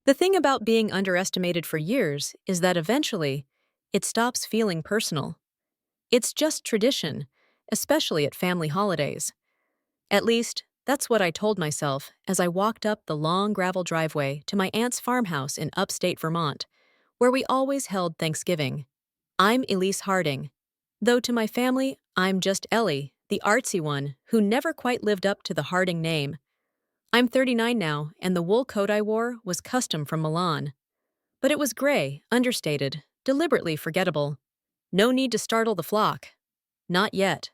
The thing about being underestimated for years is that eventually, it stops feeling personal. It's just tradition, especially at family holidays. At least, that's what I told myself as I walked up the long gravel driveway to my aunt's farmhouse in upstate Vermont, where we always held Thanksgiving. I'm Elise Harding, though to my family, I'm just Ellie, the artsy one who never quite lived up to the Harding name. I'm 39 now, and the wool coat I wore was custom from Milan. But it was gray, understated, deliberately forgettable. No need to startle the flock. Not yet.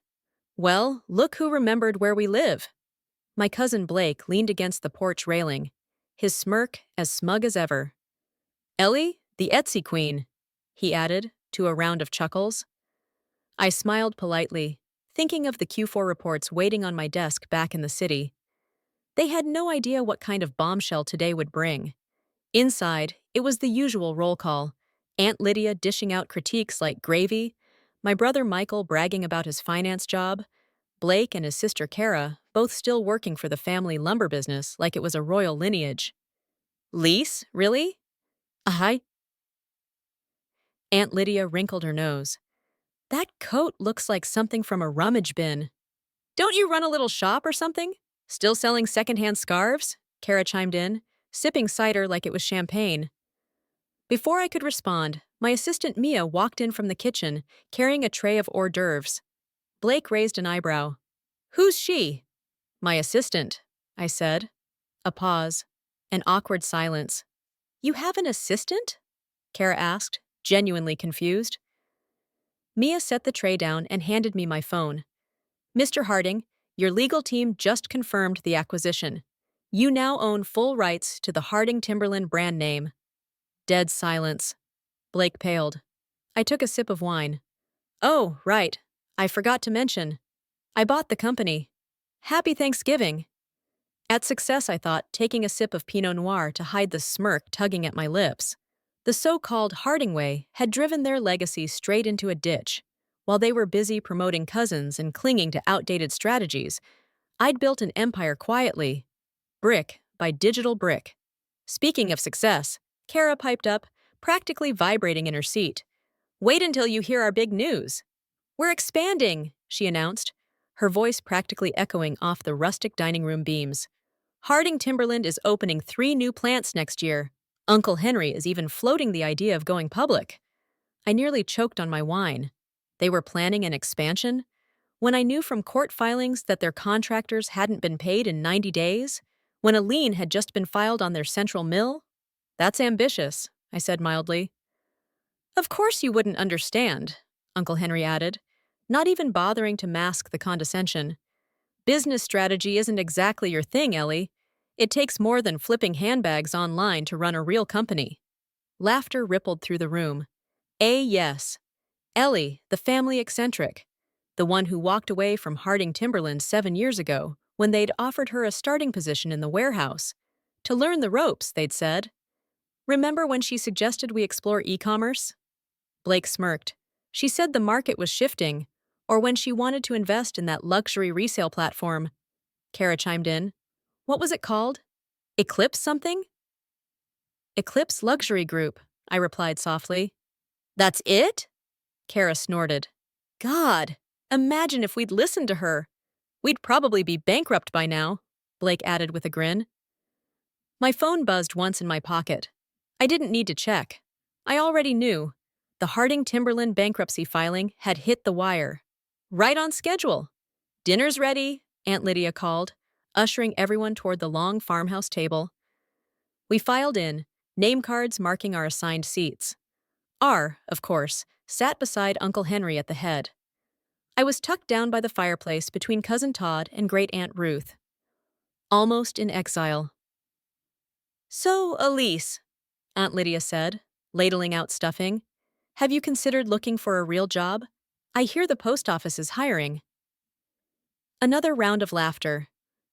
Well, look who remembered where we live. My cousin Blake leaned against the porch railing, his smirk as smug as ever. Ellie, the Etsy queen, he added, to a round of chuckles. I smiled politely, thinking of the Q4 reports waiting on my desk back in the city. They had no idea what kind of bombshell today would bring. Inside, it was the usual roll call. Aunt Lydia dishing out critiques like gravy, my brother Michael bragging about his finance job, Blake and his sister Kara both still working for the family lumber business like it was a royal lineage. Lise, really? Hi. Aunt Lydia wrinkled her nose. That coat looks like something from a rummage bin. Don't you run a little shop or something? Still selling secondhand scarves? Kara chimed in, sipping cider like it was champagne. Before I could respond, my assistant Mia walked in from the kitchen, carrying a tray of hors d'oeuvres. Blake raised an eyebrow. Who's she? My assistant, I said. A pause. An awkward silence. You have an assistant? Kara asked, genuinely confused. Mia set the tray down and handed me my phone. Mr. Harding, your legal team just confirmed the acquisition. You now own full rights to the Harding Timberland brand name. Dead silence. Blake paled. I took a sip of wine. Oh, right. I forgot to mention. I bought the company. Happy Thanksgiving. At success, I thought, taking a sip of Pinot Noir to hide the smirk tugging at my lips. The so-called Harding way had driven their legacy straight into a ditch. While they were busy promoting cousins and clinging to outdated strategies, I'd built an empire quietly, brick by digital brick. Speaking of success, Kara piped up, practically vibrating in her seat. Wait until you hear our big news. We're expanding, she announced, her voice practically echoing off the rustic dining room beams. Harding Timberland is opening 3 new plants next year. Uncle Henry is even floating the idea of going public. I nearly choked on my wine. They were planning an expansion? When I knew from court filings that their contractors hadn't been paid in 90 days? When a lien had just been filed on their central mill? That's ambitious, I said mildly. Of course you wouldn't understand, Uncle Henry added, not even bothering to mask the condescension. Business strategy isn't exactly your thing, Ellie. It takes more than flipping handbags online to run a real company. Laughter rippled through the room. Yes. Ellie, the family eccentric. The one who walked away from Harding Timberland 7 years ago when they'd offered her a starting position in the warehouse. To learn the ropes, they'd said. Remember when she suggested we explore e-commerce? Blake smirked. She said the market was shifting, or when she wanted to invest in that luxury resale platform. Kara chimed in. What was it called? Eclipse something? Eclipse Luxury Group, I replied softly. That's it? Kara snorted. God, imagine if we'd listened to her. We'd probably be bankrupt by now, Blake added with a grin. My phone buzzed once in my pocket. I didn't need to check. I already knew. The Harding Timberland bankruptcy filing had hit the wire. Right on schedule. Dinner's ready, Aunt Lydia called, ushering everyone toward the long farmhouse table. We filed in, name cards marking our assigned seats. R, of course, sat beside Uncle Henry at the head. I was tucked down by the fireplace between Cousin Todd and Great-Aunt Ruth. Almost in exile. So, Elise, Aunt Lydia said, ladling out stuffing, have you considered looking for a real job? I hear the post office is hiring. Another round of laughter.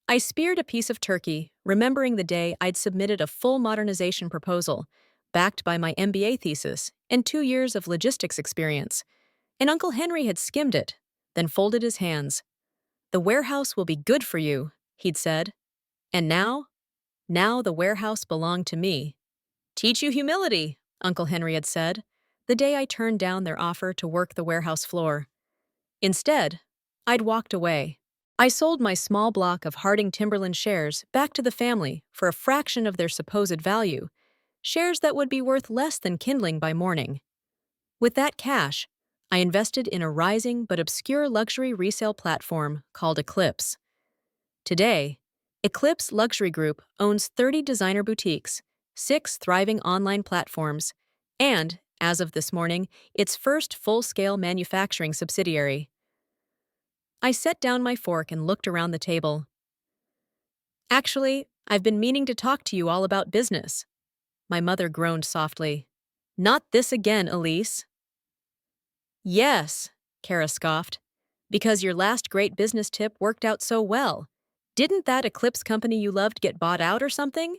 I speared a piece of turkey, remembering the day I'd submitted a full modernization proposal, backed by my MBA thesis and 2 years of logistics experience, and Uncle Henry had skimmed it, then folded his hands. The warehouse will be good for you, he'd said. And now? Now the warehouse belonged to me. Teach you humility, Uncle Henry had said, the day I turned down their offer to work the warehouse floor. Instead, I'd walked away. I sold my small block of Harding Timberland shares back to the family for a fraction of their supposed value, shares that would be worth less than kindling by morning. With that cash, I invested in a rising but obscure luxury resale platform called Eclipse. Today, Eclipse Luxury Group owns 30 designer boutiques, 6 thriving online platforms, and, as of this morning, its first full-scale manufacturing subsidiary. I set down my fork and looked around the table. Actually, I've been meaning to talk to you all about business. My mother groaned softly. Not this again, Elise. Yes, Kara scoffed. Because your last great business tip worked out so well. Didn't that Eclipse company you loved get bought out or something?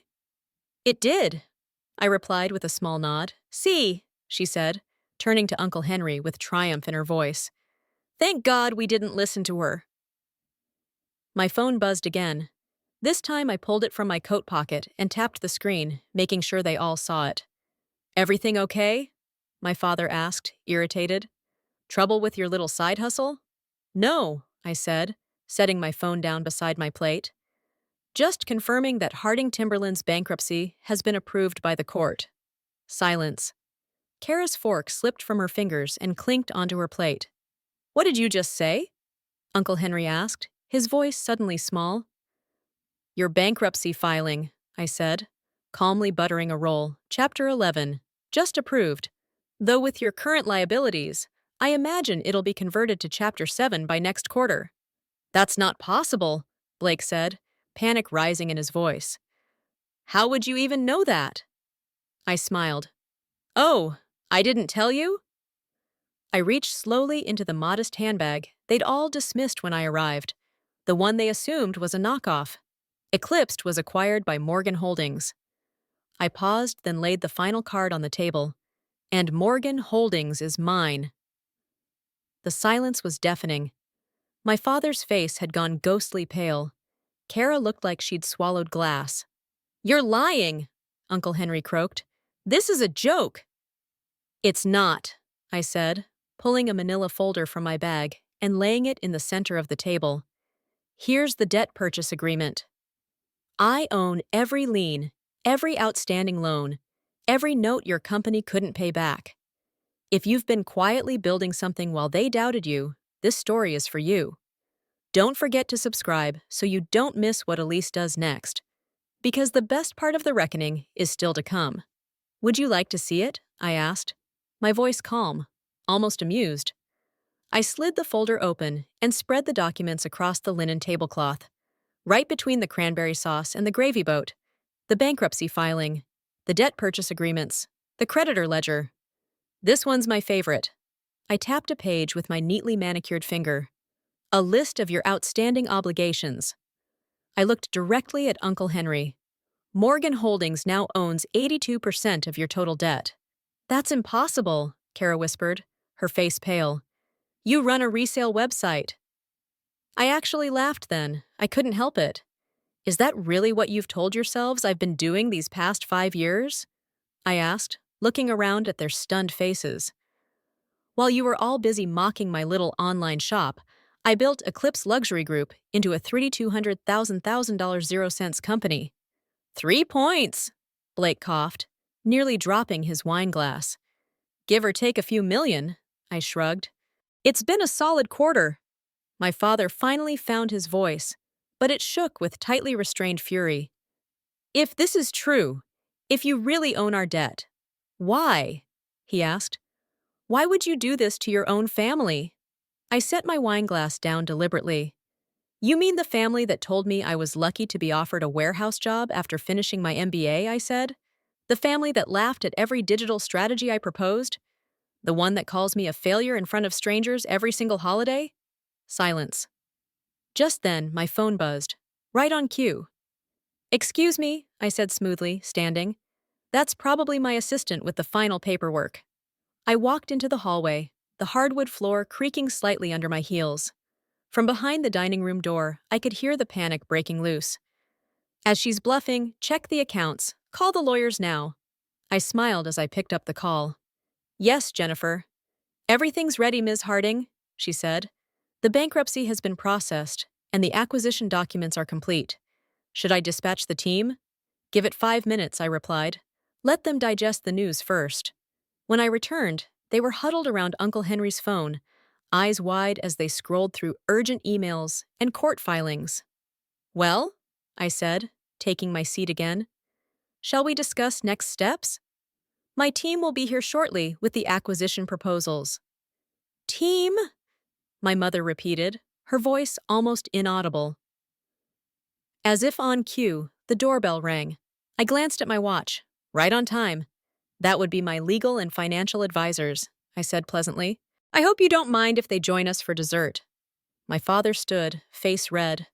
It did, I replied with a small nod. See, she said, turning to Uncle Henry with triumph in her voice. Thank God we didn't listen to her. My phone buzzed again. This time I pulled it from my coat pocket and tapped the screen, making sure they all saw it. Everything okay? My father asked, irritated. Trouble with your little side hustle? No, I said, setting my phone down beside my plate. Just confirming that Harding Timberland's bankruptcy has been approved by the court. Silence. Kara's fork slipped from her fingers and clinked onto her plate. What did you just say? Uncle Henry asked, his voice suddenly small. Your bankruptcy filing, I said, calmly buttering a roll. Chapter 11. Just approved. Though with your current liabilities, I imagine it'll be converted to Chapter 7 by next quarter. That's not possible, Blake said, panic rising in his voice. How would you even know that? I smiled. Oh, I didn't tell you? I reached slowly into the modest handbag they'd all dismissed when I arrived. The one they assumed was a knockoff. Eclipsed was acquired by Morgan Holdings. I paused, then laid the final card on the table. And Morgan Holdings is mine. The silence was deafening. My father's face had gone ghostly pale. Kara looked like she'd swallowed glass. You're lying, Uncle Henry croaked. This is a joke. It's not, I said, pulling a manila folder from my bag and laying it in the center of the table. Here's the debt purchase agreement. I own every lien, every outstanding loan, every note your company couldn't pay back. If you've been quietly building something while they doubted you, this story is for you. Don't forget to subscribe so you don't miss what Elise does next. Because the best part of the reckoning is still to come. Would you like to see it? I asked, my voice calm, almost amused. I slid the folder open and spread the documents across the linen tablecloth, right between the cranberry sauce and the gravy boat, the bankruptcy filing, the debt purchase agreements, the creditor ledger. This one's my favorite. I tapped a page with my neatly manicured finger. A list of your outstanding obligations. I looked directly at Uncle Henry. Morgan Holdings now owns 82% of your total debt. That's impossible, Kara whispered, her face pale. You run a resale website. I actually laughed then. I couldn't help it. Is that really what you've told yourselves I've been doing these past 5 years? I asked, looking around at their stunned faces. While you were all busy mocking my little online shop, I built Eclipse Luxury Group into a $3,200,000 0 cents company. 3 points, Blake coughed, nearly dropping his wine glass. Give or take a few million, I shrugged. It's been a solid quarter. My father finally found his voice, but it shook with tightly restrained fury. If this is true, if you really own our debt, why? He asked. Why would you do this to your own family? I set my wine glass down deliberately. You mean the family that told me I was lucky to be offered a warehouse job after finishing my MBA, I said? The family that laughed at every digital strategy I proposed? The one that calls me a failure in front of strangers every single holiday? Silence. Just then, my phone buzzed. Right on cue. Excuse me, I said smoothly, standing. That's probably my assistant with the final paperwork. I walked into the hallway, the hardwood floor creaking slightly under my heels. From behind the dining room door, I could hear the panic breaking loose. As she's bluffing, check the accounts, call the lawyers now. I smiled as I picked up the call. Yes, Jennifer. Everything's ready, Ms. Harding, she said. The bankruptcy has been processed, and the acquisition documents are complete. Should I dispatch the team? Give it 5 minutes, I replied. Let them digest the news first. When I returned, they were huddled around Uncle Henry's phone, eyes wide as they scrolled through urgent emails and court filings. Well, I said, taking my seat again. Shall we discuss next steps? My team will be here shortly with the acquisition proposals. Team? My mother repeated, her voice almost inaudible. As if on cue, the doorbell rang. I glanced at my watch. Right on time. That would be my legal and financial advisors, I said pleasantly. I hope you don't mind if they join us for dessert. My father stood, face red.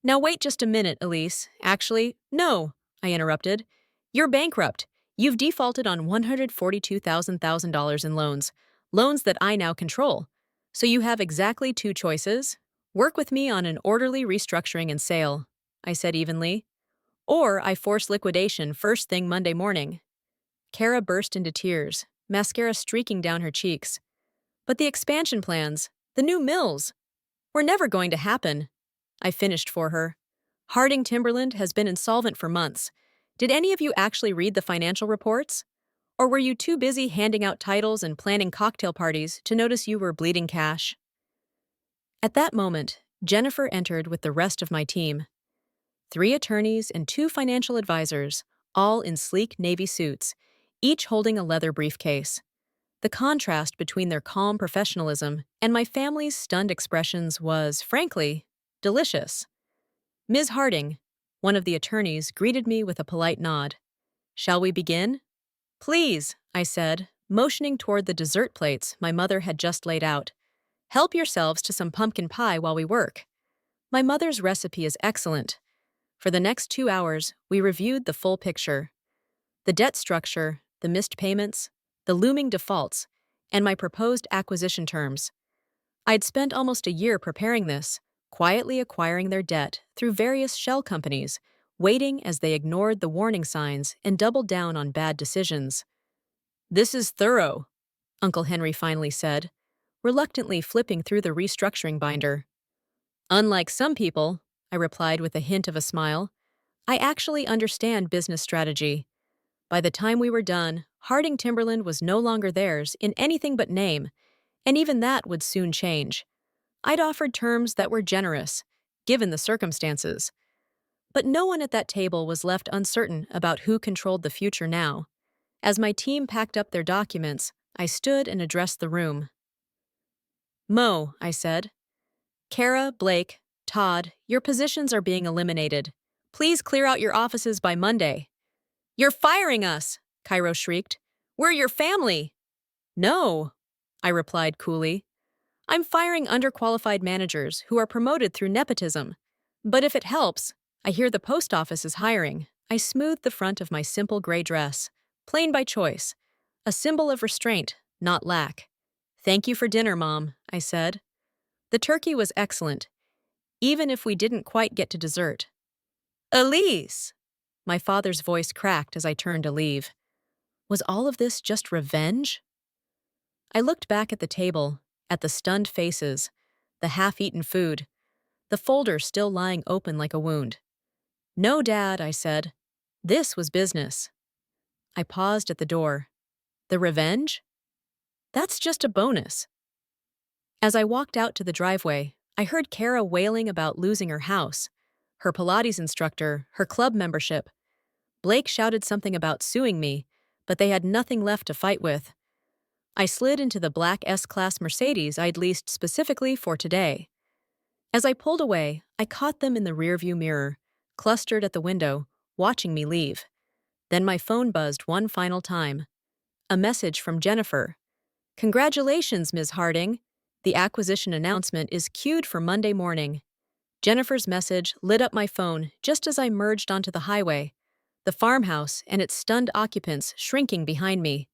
Now wait just a minute, Elise. Actually, no, I interrupted. You're bankrupt. You've defaulted on $142,000 in loans, loans that I now control. So you have exactly two choices. Work with me on an orderly restructuring and sale, I said evenly. Or I force liquidation first thing Monday morning. Kara burst into tears, mascara streaking down her cheeks. But the expansion plans, the new mills, were never going to happen. I finished for her. Harding Timberland has been insolvent for months. Did any of you actually read the financial reports? Or were you too busy handing out titles and planning cocktail parties to notice you were bleeding cash? At that moment, Jennifer entered with the rest of my team. 3 attorneys and 2 financial advisors, all in sleek navy suits, each holding a leather briefcase. The contrast between their calm professionalism and my family's stunned expressions was, frankly, delicious. Ms. Harding, one of the attorneys, greeted me with a polite nod. Shall we begin? Please, I said, motioning toward the dessert plates my mother had just laid out. Help yourselves to some pumpkin pie while we work. My mother's recipe is excellent. For the next 2 hours, we reviewed the full picture. The debt structure, the missed payments, the looming defaults, and my proposed acquisition terms. I'd spent almost a year preparing this, quietly acquiring their debt through various shell companies, waiting as they ignored the warning signs and doubled down on bad decisions. This is thorough, Uncle Henry finally said, reluctantly flipping through the restructuring binder. Unlike some people, I replied with a hint of a smile, I actually understand business strategy. By the time we were done, Harding Timberland was no longer theirs in anything but name, and even that would soon change. I'd offered terms that were generous, given the circumstances. But no one at that table was left uncertain about who controlled the future now. As my team packed up their documents, I stood and addressed the room. Mo, I said. Kara, Blake, Todd, your positions are being eliminated. Please clear out your offices by Monday. You're firing us, Cairo shrieked. We're your family. No, I replied coolly. I'm firing underqualified managers who are promoted through nepotism. But if it helps, I hear the post office is hiring. I smoothed the front of my simple gray dress, plain by choice, a symbol of restraint, not lack. Thank you for dinner, Mom, I said. The turkey was excellent, even if we didn't quite get to dessert. Elise! My father's voice cracked as I turned to leave. Was all of this just revenge? I looked back at the table, at the stunned faces, the half-eaten food, the folder still lying open like a wound. No, Dad, I said. This was business. I paused at the door. The revenge? That's just a bonus. As I walked out to the driveway, I heard Kara wailing about losing her house, her Pilates instructor, her club membership. Blake shouted something about suing me, but they had nothing left to fight with. I slid into the black S-Class Mercedes I'd leased specifically for today. As I pulled away, I caught them in the rearview mirror, clustered at the window, watching me leave. Then my phone buzzed one final time. A message from Jennifer. Congratulations, Ms. Harding. The acquisition announcement is queued for Monday morning. Jennifer's message lit up my phone just as I merged onto the highway, the farmhouse and its stunned occupants shrinking behind me.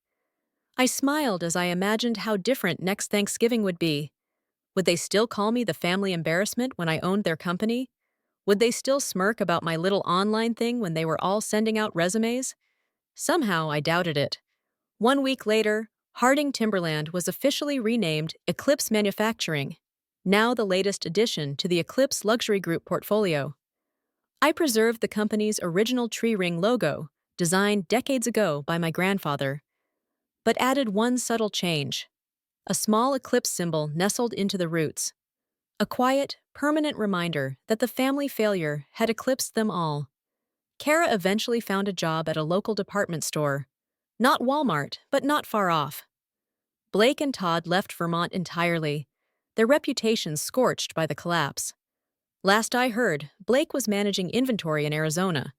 I smiled as I imagined how different next Thanksgiving would be. Would they still call me the family embarrassment when I owned their company? Would they still smirk about my little online thing when they were all sending out resumes? Somehow I doubted it. 1 week later, Harding Timberland was officially renamed Eclipse Manufacturing, now the latest addition to the Eclipse Luxury Group portfolio. I preserved the company's original tree ring logo, designed decades ago by my grandfather, but added one subtle change: a small eclipse symbol nestled into the roots. A quiet, permanent reminder that the family failure had eclipsed them all. Kara eventually found a job at a local department store. Not Walmart, but not far off. Blake and Todd left Vermont entirely, their reputations scorched by the collapse. Last I heard, Blake was managing inventory in Arizona.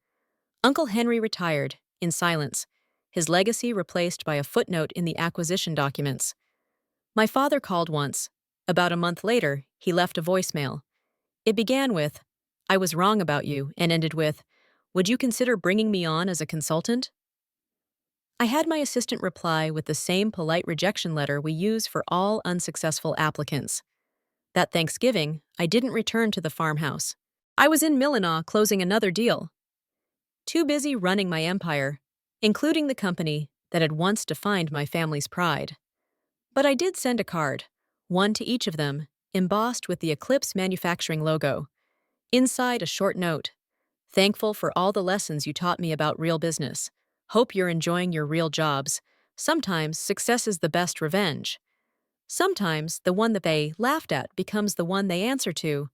Uncle Henry retired, in silence, his legacy replaced by a footnote in the acquisition documents. My father called once. About a month later, he left a voicemail. It began with, "I was wrong about you," and ended with, "Would you consider bringing me on as a consultant?" I had my assistant reply with the same polite rejection letter we use for all unsuccessful applicants. That Thanksgiving, I didn't return to the farmhouse. I was in Milan closing another deal. Too busy running my empire, including the company that had once defined my family's pride. But I did send a card, one to each of them, embossed with the Eclipse Manufacturing logo. Inside, a short note: "Thankful for all the lessons you taught me about real business. Hope you're enjoying your real jobs. Sometimes success is the best revenge. Sometimes the one that they laughed at becomes the one they answer to.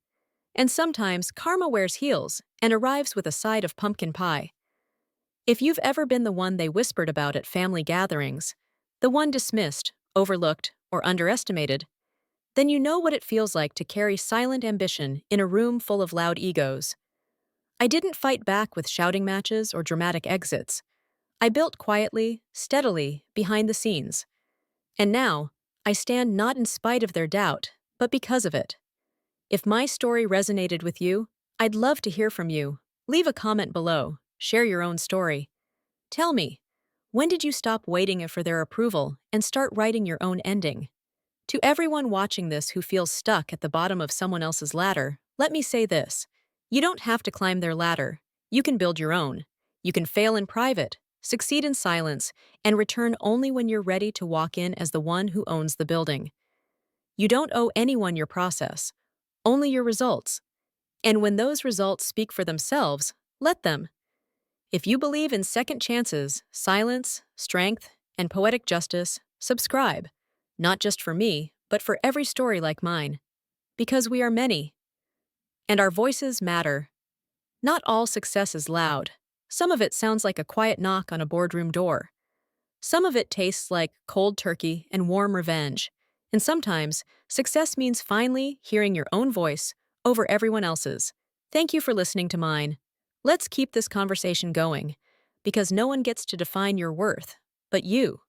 And sometimes karma wears heels and arrives with a side of pumpkin pie." If you've ever been the one they whispered about at family gatherings, the one dismissed, overlooked, or underestimated, then you know what it feels like to carry silent ambition in a room full of loud egos. I didn't fight back with shouting matches or dramatic exits. I built quietly, steadily, behind the scenes. And now, I stand not in spite of their doubt, but because of it. If my story resonated with you, I'd love to hear from you. Leave a comment below, share your own story. Tell me, when did you stop waiting for their approval and start writing your own ending? To everyone watching this who feels stuck at the bottom of someone else's ladder, let me say this: you don't have to climb their ladder. You can build your own. You can fail in private, succeed in silence, and return only when you're ready to walk in as the one who owns the building. You don't owe anyone your process, only your results. And when those results speak for themselves, let them. If you believe in second chances, silence, strength, and poetic justice, subscribe. Not just for me, but for every story like mine. Because we are many. And our voices matter. Not all success is loud. Some of it sounds like a quiet knock on a boardroom door. Some of it tastes like cold turkey and warm revenge. And sometimes, success means finally hearing your own voice over everyone else's. Thank you for listening to mine. Let's keep this conversation going, because no one gets to define your worth but you.